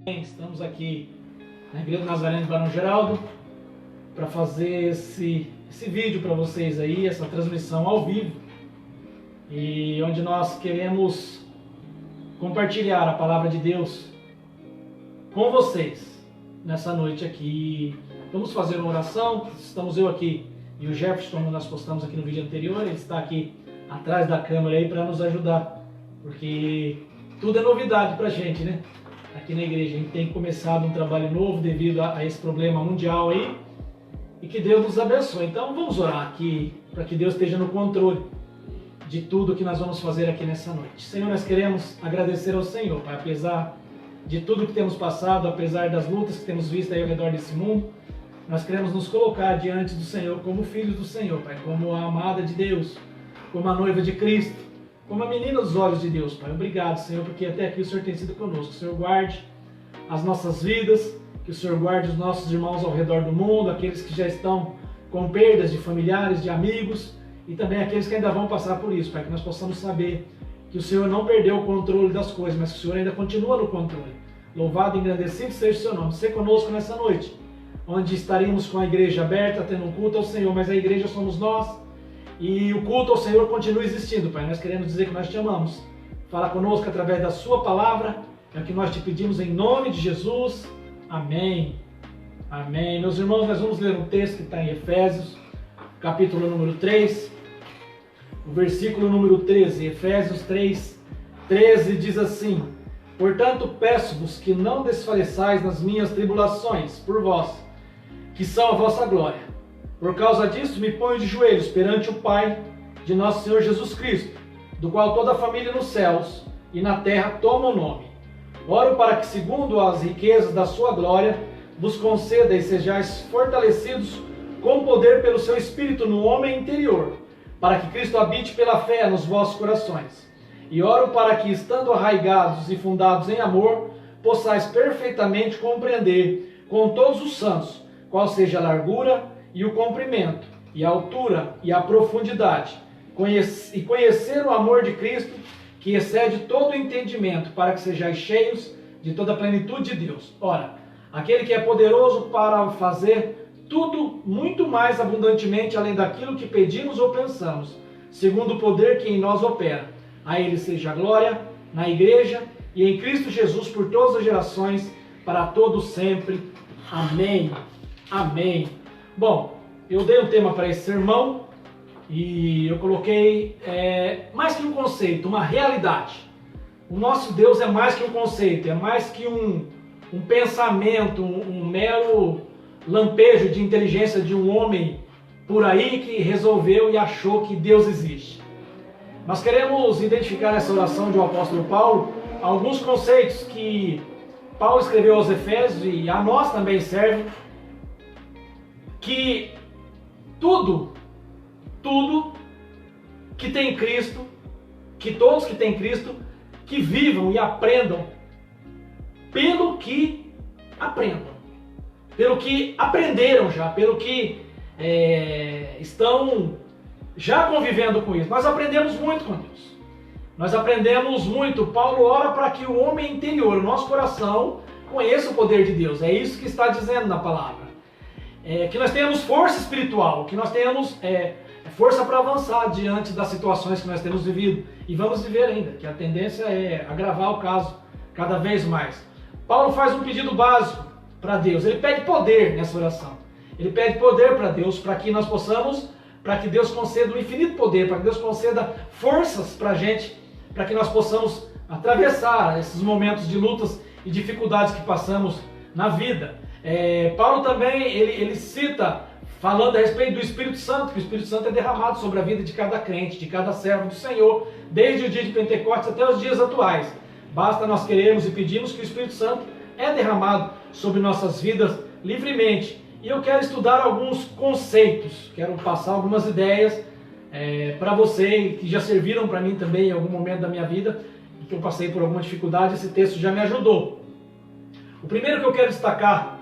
Estamos aqui na Igreja Nazareno de Barão Geraldo para fazer esse vídeo para vocês aí, essa transmissão ao vivo, e onde nós queremos compartilhar a palavra de Deus com vocês nessa noite aqui. Vamos fazer uma oração. Estamos eu aqui e o Jefferson, como nós postamos aqui no vídeo anterior, ele está aqui atrás da câmera aí para nos ajudar, porque tudo é novidade para a gente, né? Aqui na igreja a gente tem começado um trabalho novo devido a esse problema mundial aí, e que Deus nos abençoe. Então vamos orar aqui para que Deus esteja no controle de tudo que nós vamos fazer aqui nessa noite. Senhor, nós queremos agradecer ao Senhor, Pai, apesar de tudo que temos passado, apesar das lutas que temos visto aí ao redor desse mundo, nós queremos nos colocar diante do Senhor como filhos do Senhor, Pai, como a amada de Deus, como a noiva de Cristo, como a menina dos olhos de Deus, Pai. Obrigado, Senhor, porque até aqui o Senhor tem sido conosco. Que o Senhor guarde as nossas vidas, que o Senhor guarde os nossos irmãos ao redor do mundo, aqueles que já estão com perdas de familiares, de amigos, e também aqueles que ainda vão passar por isso, Pai, que nós possamos saber que o Senhor não perdeu o controle das coisas, mas que o Senhor ainda continua no controle. Louvado e engrandecido seja o seu nome. Seja conosco nessa noite, onde estaremos com a igreja aberta, tendo um culto ao Senhor, mas a igreja somos nós, e o culto ao Senhor continua existindo, Pai. Nós queremos dizer que nós te amamos. Fala conosco através da sua palavra, é o que nós te pedimos em nome de Jesus. Amém. Amém. Meus irmãos, nós vamos ler um texto que está em Efésios, capítulo número 3, o versículo número 13. Efésios 3, 13 diz assim: Portanto, peço-vos que não desfaleçais nas minhas tribulações por vós, que são a vossa glória. Por causa disso, me ponho de joelhos perante o Pai de nosso Senhor Jesus Cristo, do qual toda a família nos céus e na terra toma o nome. Oro para que, segundo as riquezas da sua glória, vos conceda e sejais fortalecidos com poder pelo seu Espírito no homem interior, para que Cristo habite pela fé nos vossos corações. E oro para que, estando arraigados e fundados em amor, possais perfeitamente compreender com todos os santos qual seja a largura e o comprimento, e a altura e a profundidade, e conhecer o amor de Cristo, que excede todo o entendimento, para que sejais cheios de toda a plenitude de Deus. Ora, aquele que é poderoso para fazer tudo muito mais abundantemente além daquilo que pedimos ou pensamos, segundo o poder que em nós opera. A ele seja a glória na igreja e em Cristo Jesus por todas as gerações, para todos sempre. Amém. Amém. Bom, eu dei um tema para esse sermão e eu coloquei mais que um conceito, uma realidade. O nosso Deus é mais que um conceito, é mais que um pensamento, um mero lampejo de inteligência de um homem por aí que resolveu e achou que Deus existe. Nós queremos identificar nessa oração de o apóstolo Paulo alguns conceitos que Paulo escreveu aos Efésios e a nós também serve, que tudo que tem Cristo, que todos que têm Cristo, que vivam e aprendam pelo que aprendam, pelo que aprenderam já, pelo que estão já convivendo com isso. Nós aprendemos muito com Deus. Nós aprendemos muito. Paulo ora para que o homem interior, o nosso coração, conheça o poder de Deus. É isso que está dizendo na palavra. Que nós tenhamos força espiritual, que nós tenhamos força para avançar diante das situações que nós temos vivido e vamos viver ainda, que a tendência é agravar o caso cada vez mais. Paulo faz um pedido básico para Deus, ele pede poder nessa oração, ele pede poder para Deus, para que nós possamos, para que Deus conceda um infinito poder, para que Deus conceda forças para a gente, para que nós possamos atravessar esses momentos de lutas e dificuldades que passamos na vida. Paulo também, ele cita, falando a respeito do Espírito Santo, que o Espírito Santo é derramado sobre a vida de cada crente, de cada servo do Senhor, desde o dia de Pentecostes até os dias atuais. Basta nós queremos e pedimos que o Espírito Santo é derramado sobre nossas vidas livremente. E eu quero estudar alguns conceitos, quero passar algumas ideias para você, que já serviram para mim também em algum momento da minha vida, e que eu passei por alguma dificuldade, esse texto já me ajudou. O primeiro que eu quero destacar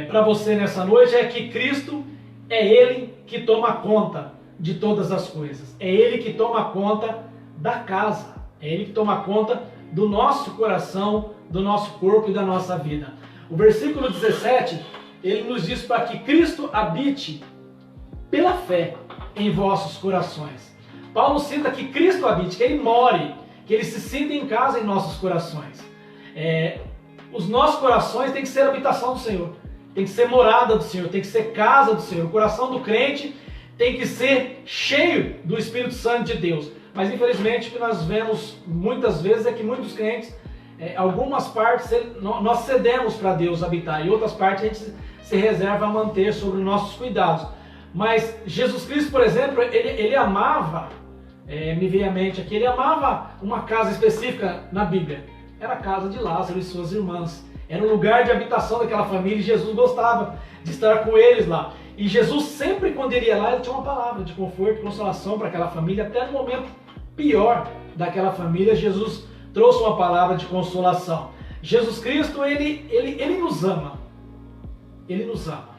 para você nessa noite é que Cristo é Ele que toma conta de todas as coisas. É Ele que toma conta da casa. É Ele que toma conta do nosso coração, do nosso corpo e da nossa vida. O versículo 17, ele nos diz para que Cristo habite pela fé em vossos corações. Paulo cita que Cristo habite, que Ele more, que Ele se sinta em casa em nossos corações. Os nossos corações têm que ser habitação do Senhor, tem que ser morada do Senhor, tem que ser casa do Senhor. O coração do crente tem que ser cheio do Espírito Santo de Deus. Mas infelizmente o que nós vemos muitas vezes é que muitos crentes, algumas partes nós cedemos para Deus habitar e outras partes a gente se reserva a manter sobre nossos cuidados. Mas Jesus Cristo, por exemplo, ele amava, me veio à mente aqui, ele amava uma casa específica na Bíblia. Era a casa de Lázaro e suas irmãs. Era o lugar de habitação daquela família e Jesus gostava de estar com eles lá. E Jesus sempre, quando ele ia lá, ele tinha uma palavra de conforto e consolação para aquela família. Até no momento pior daquela família, Jesus trouxe uma palavra de consolação. Jesus Cristo, ele nos ama. Ele nos ama.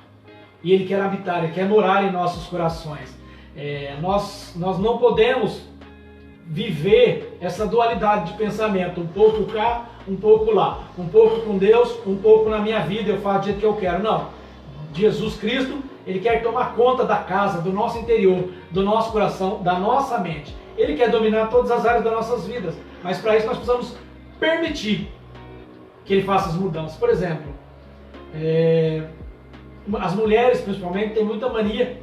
E Ele quer habitar, Ele quer morar em nossos corações. Nós não podemos viver essa dualidade de pensamento, um pouco cá, um pouco lá, um pouco com Deus, um pouco na minha vida, eu faço do jeito que eu quero. Não. Jesus Cristo, Ele quer tomar conta da casa, do nosso interior, do nosso coração, da nossa mente. Ele quer dominar todas as áreas das nossas vidas, mas para isso nós precisamos permitir que Ele faça as mudanças. Por exemplo, as mulheres principalmente têm muita mania,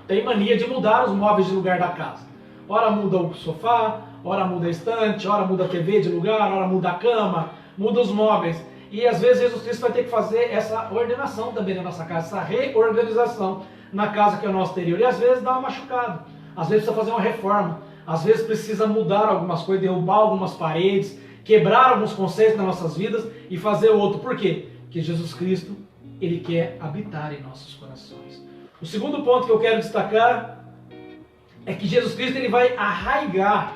tem mania de mudar os móveis de lugar da casa. Ora muda o sofá, ora muda a estante, ora muda a TV de lugar, ora muda a cama, muda os móveis. E às vezes Jesus Cristo vai ter que fazer essa ordenação também na nossa casa, essa reorganização na casa que é o nosso interior. E às vezes dá uma machucada, às vezes precisa fazer uma reforma, às vezes precisa mudar algumas coisas, derrubar algumas paredes, quebrar alguns conceitos nas nossas vidas e fazer outro. Por quê? Porque Jesus Cristo, Ele quer habitar em nossos corações. O segundo ponto que eu quero destacar é que Jesus Cristo, Ele vai arraigar,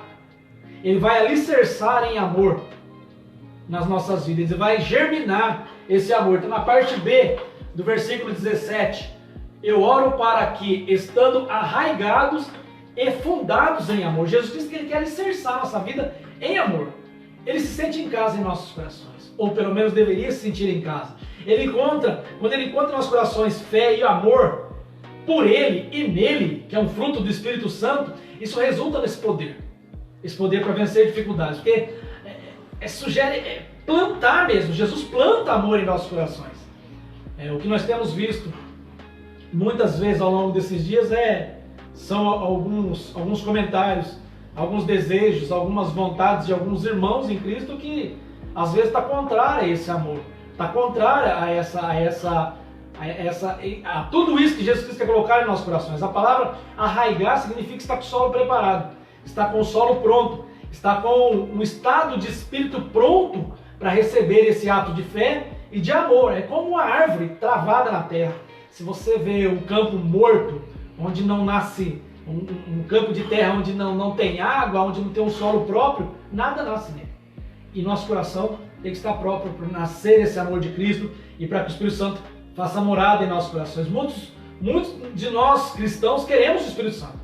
Ele vai alicerçar em amor nas nossas vidas, Ele vai germinar esse amor. Então na parte B do versículo 17, eu oro para que, estando arraigados e fundados em amor, Jesus Cristo, Ele quer alicerçar nossa vida em amor. Ele se sente em casa em nossos corações, ou pelo menos deveria se sentir em casa. Quando Ele encontra em nossos corações fé e amor por Ele e nele, que é um fruto do Espírito Santo, isso resulta nesse poder. Esse poder para vencer dificuldades. Porque sugere plantar mesmo. Jesus planta amor em nossos corações. O que nós temos visto muitas vezes ao longo desses dias são alguns comentários, alguns desejos, algumas vontades de alguns irmãos em Cristo que às vezes está contrária a esse amor. Está contrária a tudo isso que Jesus Cristo quer colocar em nossos corações. A palavra arraigar significa estar com o solo preparado, estar com o solo pronto, estar com um estado de espírito pronto para receber esse ato de fé e de amor. É como uma árvore travada na terra. Se você vê um campo morto, onde não nasce, um campo de terra onde não tem água, onde não tem um solo próprio, nada nasce nele. E nosso coração tem que estar próprio para nascer esse amor de Cristo e para que o Espírito Santo faça morada em nossos corações. Muitos de nós cristãos queremos o Espírito Santo.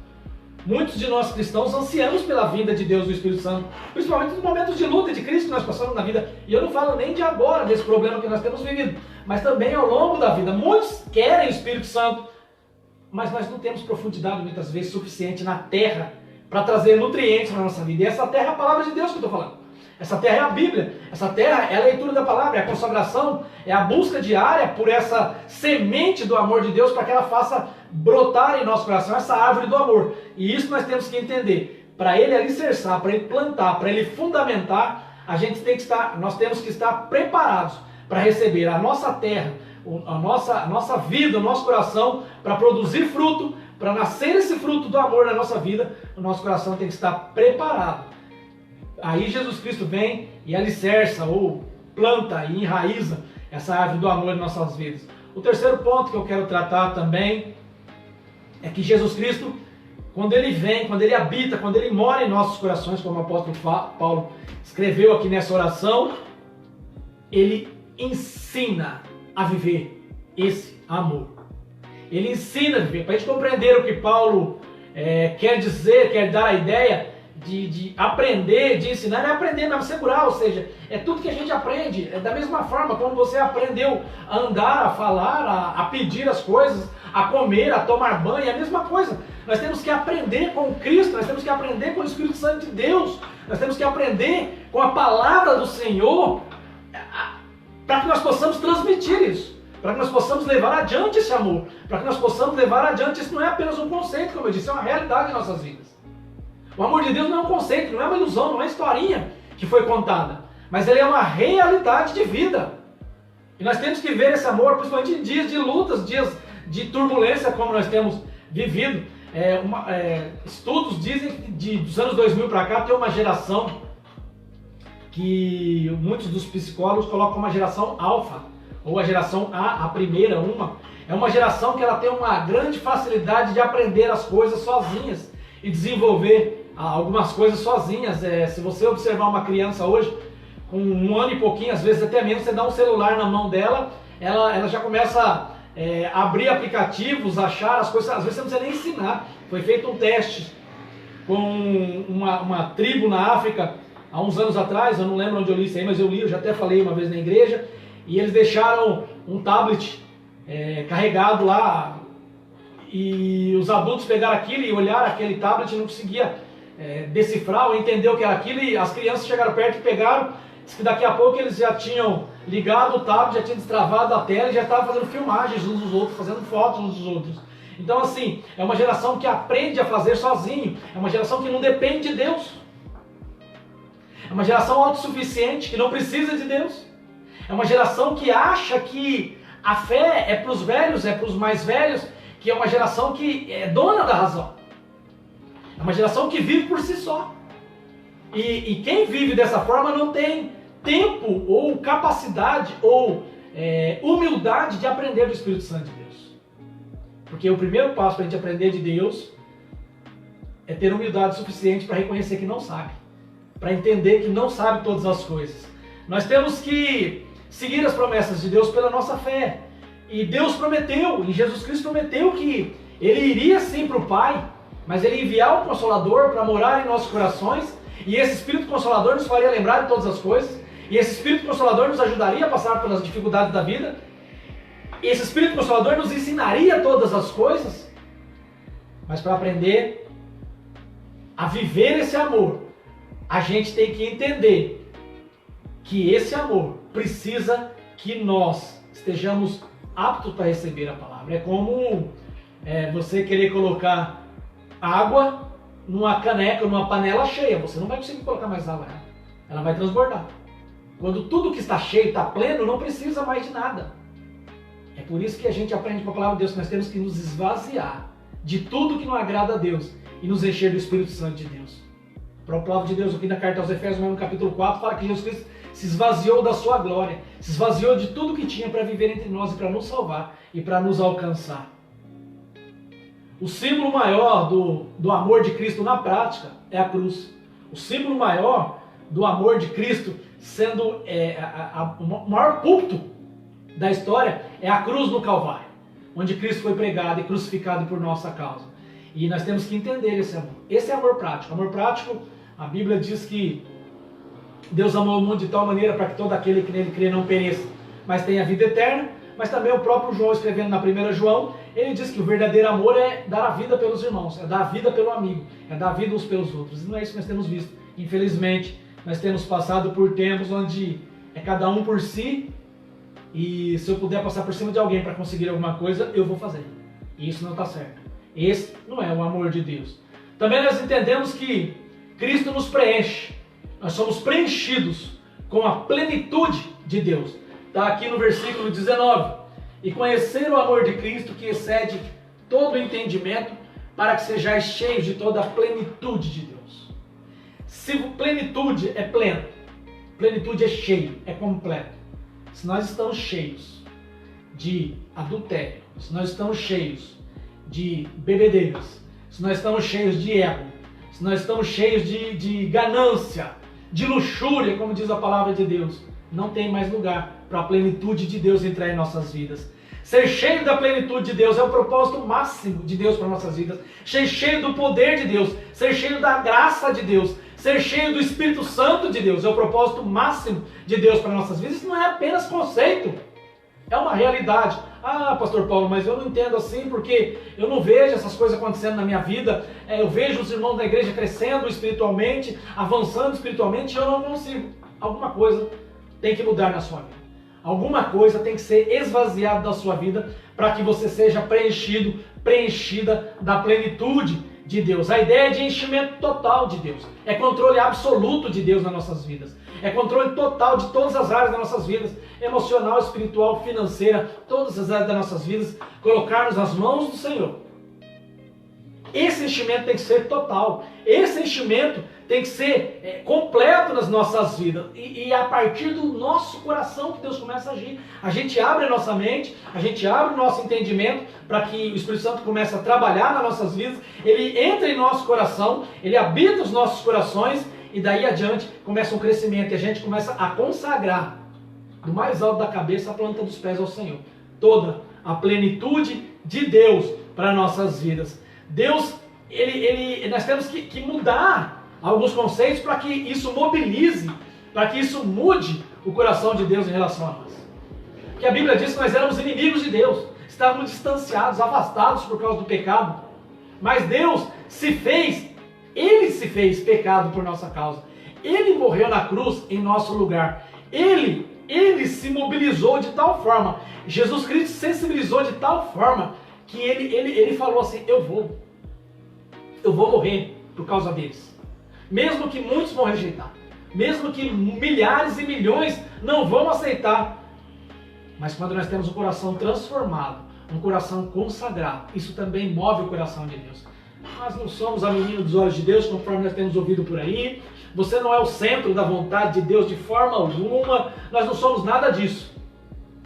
Muitos de nós cristãos ansiamos pela vinda de Deus do Espírito Santo, principalmente nos momentos de luta de Cristo que nós passamos na vida. E eu não falo nem de agora, desse problema que nós temos vivido, mas também ao longo da vida. Muitos querem o Espírito Santo, mas nós não temos profundidade muitas vezes suficiente na terra para trazer nutrientes na nossa vida. E essa terra é a palavra de Deus que eu estou falando. Essa terra é a Bíblia, essa terra é a leitura da palavra, é a consagração, é a busca diária por essa semente do amor de Deus para que ela faça brotar em nosso coração essa árvore do amor. E isso nós temos que entender. Para Ele alicerçar, para Ele plantar, para Ele fundamentar, nós temos que estar preparados para receber a nossa terra, a nossa vida, o nosso coração, para produzir fruto, para nascer esse fruto do amor na nossa vida. O nosso coração tem que estar preparado. Aí Jesus Cristo vem e alicerça, ou planta e enraiza essa árvore do amor em nossas vidas. O terceiro ponto que eu quero tratar também é que Jesus Cristo, quando Ele vem, quando Ele habita, quando Ele mora em nossos corações, como o apóstolo Paulo escreveu aqui nessa oração, Ele ensina a viver esse amor. Ele ensina a viver. Para a gente compreender o que Paulo quer dizer, quer dar a ideia, de aprender, de ensinar, não é aprender, mas segurar, ou seja, é tudo que a gente aprende, é da mesma forma como você aprendeu a andar, a falar, a pedir as coisas, a comer, a tomar banho, é a mesma coisa. Nós temos que aprender com Cristo, nós temos que aprender com o Espírito Santo de Deus, nós temos que aprender com a palavra do Senhor, para que nós possamos transmitir isso, para que nós possamos levar adiante esse amor, para que nós possamos levar adiante, isso não é apenas um conceito, como eu disse, é uma realidade em nossas vidas. O amor de Deus não é um conceito, não é uma ilusão, não é uma historinha que foi contada, mas ele é uma realidade de vida. E nós temos que ver esse amor, principalmente em dias de lutas, dias de turbulência, como nós temos vivido. Estudos dizem que dos anos 2000 para cá tem uma geração que muitos dos psicólogos colocam uma geração alfa, ou a geração A, a primeira, é uma geração que ela tem uma grande facilidade de aprender as coisas sozinhas e desenvolver algumas coisas sozinhas. Se você observar uma criança hoje, com 1 ano e pouquinho, às vezes até menos, você dá um celular na mão dela, ela já começa a abrir aplicativos, achar as coisas, às vezes você não precisa nem ensinar. Foi feito um teste com uma tribo na África, há uns anos atrás, eu não lembro onde eu li isso aí, mas eu já até falei uma vez na igreja, e eles deixaram um tablet carregado lá, e os adultos pegaram aquilo e olharam aquele tablet e não conseguia decifrar ou entender o que era aquilo, e as crianças chegaram perto e pegaram, disse que daqui a pouco eles já tinham ligado o tablet, já tinham destravado a tela e já estavam fazendo filmagens uns dos outros, fazendo fotos uns dos outros. Então assim, é uma geração que aprende a fazer sozinho, é uma geração que não depende de Deus, é uma geração autossuficiente, que não precisa de Deus, é uma geração que acha que a fé é para os velhos, é para os mais velhos, que é uma geração que é dona da razão. É uma geração que vive por si só. E quem vive dessa forma não tem tempo ou capacidade ou humildade de aprender do Espírito Santo de Deus. Porque o primeiro passo para a gente aprender de Deus é ter humildade suficiente para reconhecer que não sabe. Para entender que não sabe todas as coisas. Nós temos que seguir as promessas de Deus pela nossa fé. E Deus prometeu, e Jesus Cristo prometeu que Ele iria sim para o Pai, mas Ele ia enviar o Consolador para morar em nossos corações, e esse Espírito Consolador nos faria lembrar de todas as coisas, e esse Espírito Consolador nos ajudaria a passar pelas dificuldades da vida, e esse Espírito Consolador nos ensinaria todas as coisas, mas para aprender a viver esse amor, a gente tem que entender que esse amor precisa que nós estejamos aptos para receber a palavra. É como você querer colocar água numa caneca, numa panela cheia. Você não vai conseguir colocar mais água, ela vai transbordar. Quando tudo que está cheio, está pleno, não precisa mais de nada. É por isso que a gente aprende com a palavra de Deus que nós temos que nos esvaziar de tudo que não agrada a Deus e nos encher do Espírito Santo de Deus. A própria palavra de Deus aqui na carta aos Efésios, no capítulo 4, fala que Jesus Cristo se esvaziou da sua glória, se esvaziou de tudo que tinha para viver entre nós e para nos salvar e para nos alcançar. O símbolo maior do amor de Cristo na prática é a cruz. O símbolo maior do amor de Cristo, sendo o maior púlpito da história, é a cruz no Calvário, onde Cristo foi pregado e crucificado por nossa causa. E nós temos que entender esse amor. Esse é amor prático. Amor prático, a Bíblia diz que Deus amou o mundo de tal maneira para que todo aquele que nele crê não pereça, mas tenha vida eterna. Mas também o próprio João, escrevendo na 1 João, ele diz que o verdadeiro amor é dar a vida pelos irmãos, é dar a vida pelo amigo, é dar a vida uns pelos outros. E não é isso que nós temos visto. Infelizmente, nós temos passado por tempos onde é cada um por si, e se eu puder passar por cima de alguém para conseguir alguma coisa, eu vou fazer. E isso não está certo. Esse não é o amor de Deus. Também nós entendemos que Cristo nos preenche. Nós somos preenchidos com a plenitude de Deus. Está aqui no versículo 19. E conhecer o amor de Cristo que excede todo o entendimento, para que sejais cheios de toda a plenitude de Deus. Se plenitude é pleno, plenitude é cheio, é completo. Se nós estamos cheios de adultério, se nós estamos cheios de bebedeiras, se nós estamos cheios de ego, se nós estamos cheios de ganância, de luxúria, como diz a palavra de Deus, não tem mais lugar para a plenitude de Deus entrar em nossas vidas. Ser cheio da plenitude de Deus é o propósito máximo de Deus para nossas vidas. Ser cheio do poder de Deus, ser cheio da graça de Deus, ser cheio do Espírito Santo de Deus é o propósito máximo de Deus para nossas vidas. Isso não é apenas conceito, é uma realidade. Ah, pastor Paulo, mas eu não entendo assim porque eu não vejo essas coisas acontecendo na minha vida. Eu vejo os irmãos da igreja crescendo espiritualmente, avançando espiritualmente e eu não consigo. Alguma coisa tem que mudar na sua vida. Alguma coisa tem que ser esvaziada da sua vida para que você seja preenchido, preenchida da plenitude de Deus. A ideia é de enchimento total de Deus. É controle absoluto de Deus nas nossas vidas. É controle total de todas as áreas das nossas vidas. Emocional, espiritual, financeira, todas as áreas das nossas vidas. Colocar-nos nas mãos do Senhor. Esse enchimento tem que ser total. Esse enchimento tem que ser completo nas nossas vidas. E a partir do nosso coração que Deus começa a agir. A gente abre a nossa mente, a gente abre o nosso entendimento para que o Espírito Santo comece a trabalhar nas nossas vidas. Ele entra em nosso coração, ele habita os nossos corações e daí adiante começa um crescimento. E a gente começa a consagrar do mais alto da cabeça à planta dos pés ao Senhor. Toda a plenitude de Deus para nossas vidas. Deus, nós temos que mudar alguns conceitos para que isso mobilize, para que isso mude o coração de Deus em relação a nós. Porque a Bíblia diz que nós éramos inimigos de Deus, estávamos distanciados, afastados por causa do pecado. Mas Deus Ele se fez pecado por nossa causa. Ele morreu na cruz em nosso lugar. Ele se mobilizou de tal forma, Jesus Cristo se sensibilizou de tal forma que ele falou assim, eu vou morrer por causa deles. Mesmo que muitos vão rejeitar, mesmo que milhares e milhões não vão aceitar, mas quando nós temos um coração transformado, um coração consagrado, isso também move o coração de Deus. Nós não somos a menina dos olhos de Deus, conforme nós temos ouvido por aí. Você não é o centro da vontade de Deus de forma alguma. Nós não somos nada disso.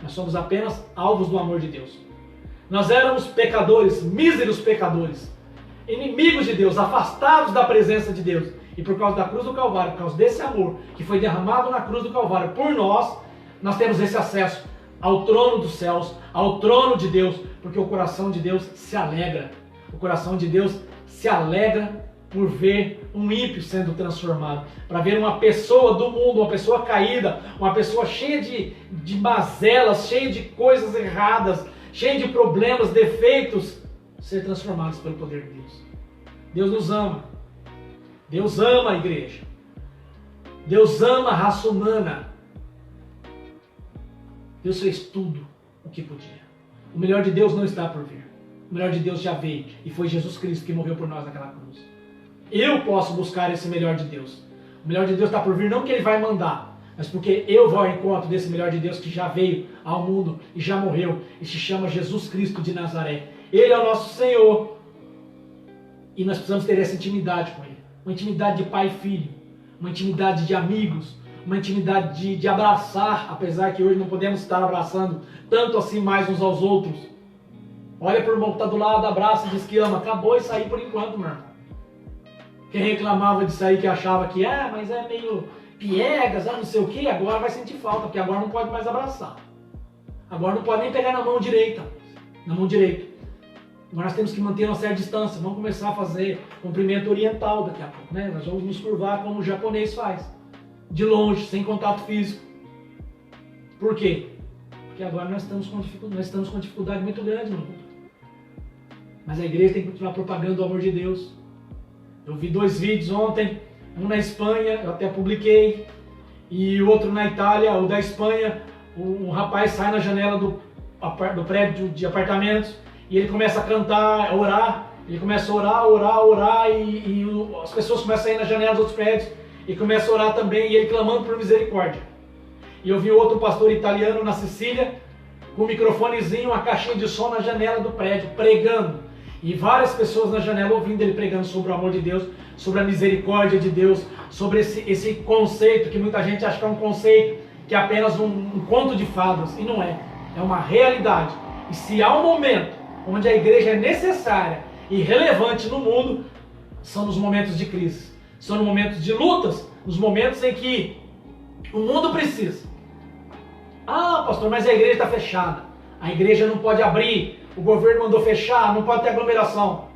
Nós somos apenas alvos do amor de Deus. Nós éramos pecadores, míseros pecadores, inimigos de Deus, afastados da presença de Deus. E por causa da cruz do Calvário, por causa desse amor que foi derramado na cruz do Calvário por nós temos esse acesso ao trono dos céus, ao trono de Deus, porque o coração de Deus se alegra. O coração de Deus se alegra por ver um ímpio sendo transformado, para ver uma pessoa do mundo, uma pessoa caída, uma pessoa cheia de mazelas, cheia de coisas erradas, cheia de problemas, defeitos, ser transformados pelo poder de Deus. Deus nos ama. Deus ama a igreja. Deus ama a raça humana. Deus fez tudo o que podia. O melhor de Deus não está por vir. O melhor de Deus já veio e foi Jesus Cristo que morreu por nós naquela cruz. Eu posso buscar esse melhor de Deus. O melhor de Deus está por vir, não que Ele vai mandar, mas porque eu vou ao encontro desse melhor de Deus que já veio ao mundo e já morreu e se chama Jesus Cristo de Nazaré. Ele é o nosso Senhor e nós precisamos ter essa intimidade com Ele. Uma intimidade de pai e filho, uma intimidade de amigos, uma intimidade de abraçar, apesar que hoje não podemos estar abraçando tanto assim mais uns aos outros. Olha para o irmão que está do lado, abraça e diz que ama. Acabou isso aí por enquanto, meu irmão. Quem reclamava disso aí, que achava que mas é meio piegas, não sei o que, agora vai sentir falta, porque agora não pode mais abraçar. Agora não pode nem pegar na mão direita. Agora nós temos que manter uma certa distância. Vamos começar a fazer cumprimento oriental daqui a pouco, né? Nós vamos nos curvar como o japonês faz. De longe, sem contato físico. Por quê? Porque agora nós estamos com dificuldade muito grande no mundo. Mas a igreja tem que continuar propagando o amor de Deus. Eu vi 2 vídeos ontem, um na Espanha, eu até publiquei, e o outro na Itália. O da Espanha, um rapaz sai na janela do prédio de apartamentos e ele começa a cantar, a orar. Ele começa a orar e as pessoas começam a ir na janela dos outros prédios e começam a orar também, e ele clamando por misericórdia. E eu vi outro pastor italiano na Sicília com um microfonezinho, uma caixinha de som na janela do prédio, pregando. E várias pessoas na janela ouvindo ele pregando sobre o amor de Deus, sobre a misericórdia de Deus, sobre esse conceito que muita gente acha que é um conceito, que é apenas um conto de fadas. E não é. É uma realidade. E se há um momento onde a igreja é necessária e relevante no mundo, são nos momentos de crise. São nos momentos de lutas, nos momentos em que o mundo precisa. Ah, pastor, mas a igreja está fechada. a igreja não pode abrir, o governo mandou fechar, não pode ter aglomeração.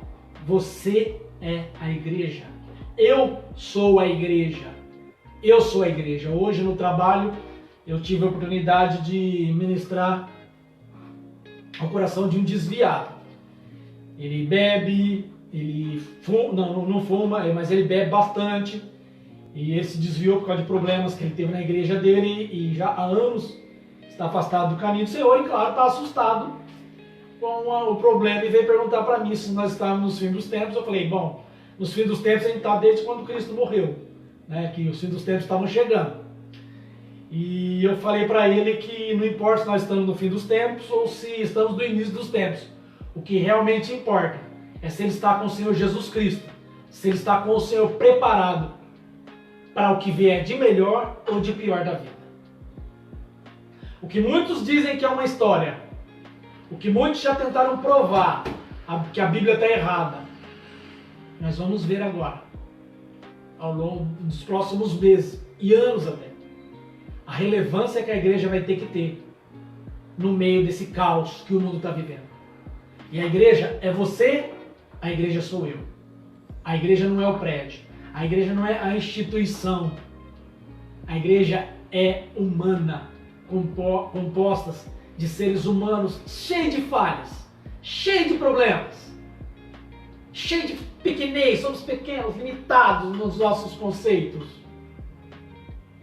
Você é a igreja. Eu sou a igreja. Eu sou a igreja. Hoje no trabalho eu tive a oportunidade de ministrar ao coração de um desviado. Ele bebe, ele fuma, não fuma, mas ele bebe bastante. E ele se desviou por causa de problemas que ele teve na igreja dele e já há anos está afastado do caminho do Senhor. E claro, está assustado com o problema e veio perguntar para mim se nós estávamos nos fins dos tempos. Eu falei, bom, nos fins dos tempos a gente está desde quando Cristo morreu, né? Que os fins dos tempos estavam chegando. E eu falei para ele que não importa se nós estamos no fim dos tempos ou se estamos no início dos tempos. O que realmente importa é se ele está com o Senhor Jesus Cristo, se ele está com o Senhor preparado para o que vier de melhor ou de pior da vida. O que muitos dizem que é uma história, o que muitos já tentaram provar que a Bíblia está errada, nós vamos ver agora, ao longo dos próximos meses e anos até, a relevância que a igreja vai ter que ter no meio desse caos que o mundo está vivendo. E a igreja é você, a igreja sou eu. A igreja não é o prédio, a igreja não é a instituição. A igreja é humana, compostas de seres humanos cheios de falhas, cheios de problemas, cheios de pequenez, somos pequenos, limitados nos nossos conceitos.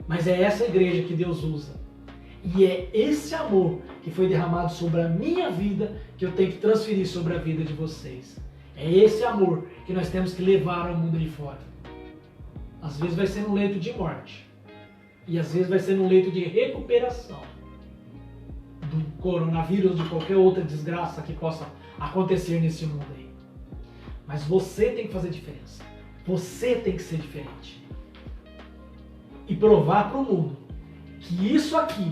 Mas é essa igreja que Deus usa. E é esse amor que foi derramado sobre a minha vida que eu tenho que transferir sobre a vida de vocês. É esse amor que nós temos que levar ao mundo de fora. Às vezes vai ser no leito de morte. E às vezes vai ser no leito de recuperação do coronavírus, de qualquer outra desgraça que possa acontecer nesse mundo aí. Mas você tem que fazer diferença. Você tem que ser diferente. E provar para o mundo que isso aqui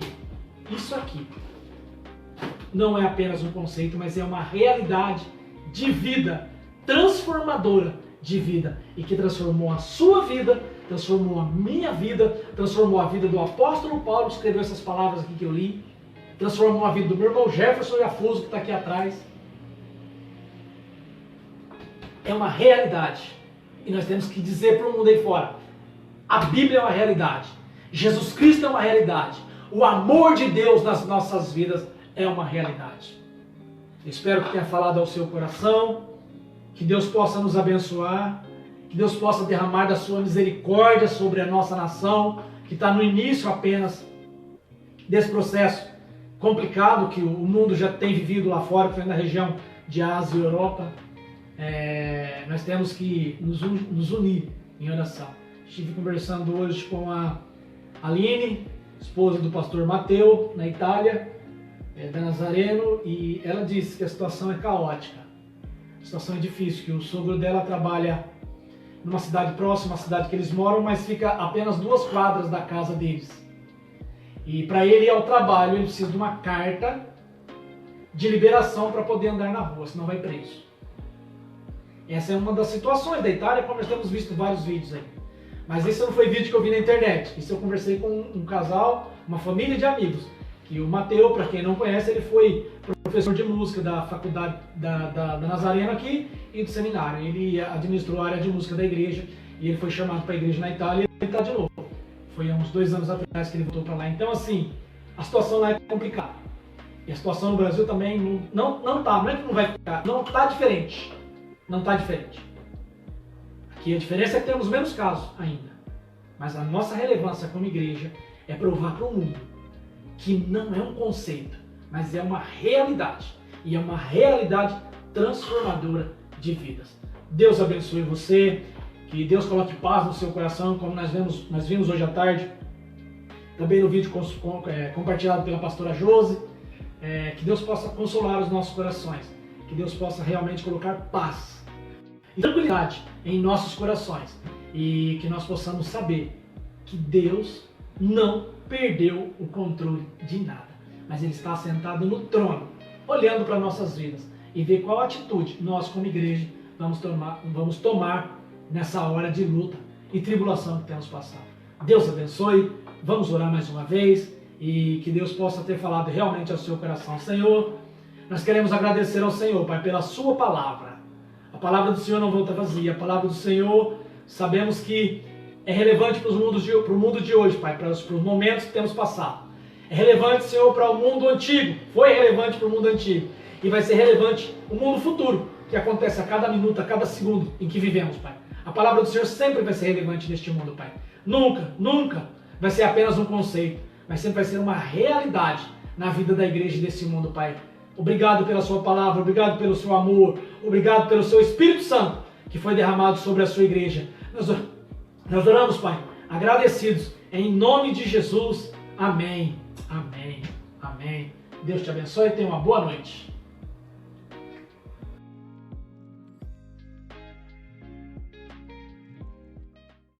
não é apenas um conceito, mas é uma realidade de vida, transformadora de vida, e que transformou a sua vida, transformou a minha vida, transformou a vida do apóstolo Paulo, que escreveu essas palavras aqui que eu li, transformou a vida do meu irmão Jefferson Iafuso, que está aqui atrás. É uma realidade. E nós temos que dizer para o mundo aí fora, a Bíblia é uma realidade. Jesus Cristo é uma realidade. O amor de Deus nas nossas vidas é uma realidade. Espero que tenha falado ao seu coração, que Deus possa nos abençoar, que Deus possa derramar da sua misericórdia sobre a nossa nação, que está no início apenas desse processo complicado que o mundo já tem vivido lá fora, que foi na região de Ásia e Europa. Nós temos que nos unir em oração. Estive conversando hoje com a Aline, esposa do pastor Mateu, na Itália, da Nazareno, e ela disse que a situação é caótica. A situação é difícil, que o sogro dela trabalha numa cidade próxima à cidade que eles moram, mas fica apenas 2 quadras da casa deles. E para ele ir ao trabalho, ele precisa de uma carta de liberação para poder andar na rua, senão vai preso. Essa é uma das situações da Itália, como nós temos visto vários vídeos aí. Mas esse não foi vídeo que eu vi na internet. Isso eu conversei com um casal, uma família de amigos. E o Mateu, para quem não conhece, ele foi professor de música da faculdade da Nazareno aqui e do seminário. Ele administrou a área de música da igreja e ele foi chamado para a igreja na Itália e ele está de novo. Foi há uns 2 anos atrás que ele voltou para lá. Então, assim, a situação lá é complicada. E a situação no Brasil também não é que não vai ficar, não está diferente. Não está diferente. Aqui a diferença é que temos menos casos ainda. Mas a nossa relevância como igreja é provar para o mundo que não é um conceito, mas é uma realidade. E é uma realidade transformadora de vidas. Deus abençoe você, que Deus coloque paz no seu coração, como nós vimos hoje à tarde, também no vídeo compartilhado pela pastora Josi, que Deus possa consolar os nossos corações, que Deus possa realmente colocar paz e tranquilidade em nossos corações, e que nós possamos saber que Deus não perdeu o controle de nada, mas Ele está sentado no trono, olhando para nossas vidas e ver qual atitude nós como igreja vamos tomar nessa hora de luta e tribulação que temos passado. Deus abençoe, vamos orar mais uma vez e que Deus possa ter falado realmente ao seu coração. Senhor, Nós queremos agradecer ao Senhor, Pai, pela sua palavra. A palavra do Senhor não volta vazia. A palavra do Senhor, sabemos que é relevante para o mundo de hoje, Pai, para os momentos que temos passado. É relevante, Senhor, para o mundo antigo. Foi relevante para o mundo antigo. E vai ser relevante o mundo futuro, que acontece a cada minuto, a cada segundo em que vivemos, Pai. A palavra do Senhor sempre vai ser relevante neste mundo, Pai. Nunca, nunca vai ser apenas um conceito, mas sempre vai ser uma realidade na vida da igreja desse mundo, Pai. Obrigado pela sua palavra, obrigado pelo seu amor, obrigado pelo seu Espírito Santo que foi derramado sobre a sua igreja. Nós oramos, Pai, agradecidos, em nome de Jesus. Amém, amém, amém. Deus te abençoe e tenha uma boa noite.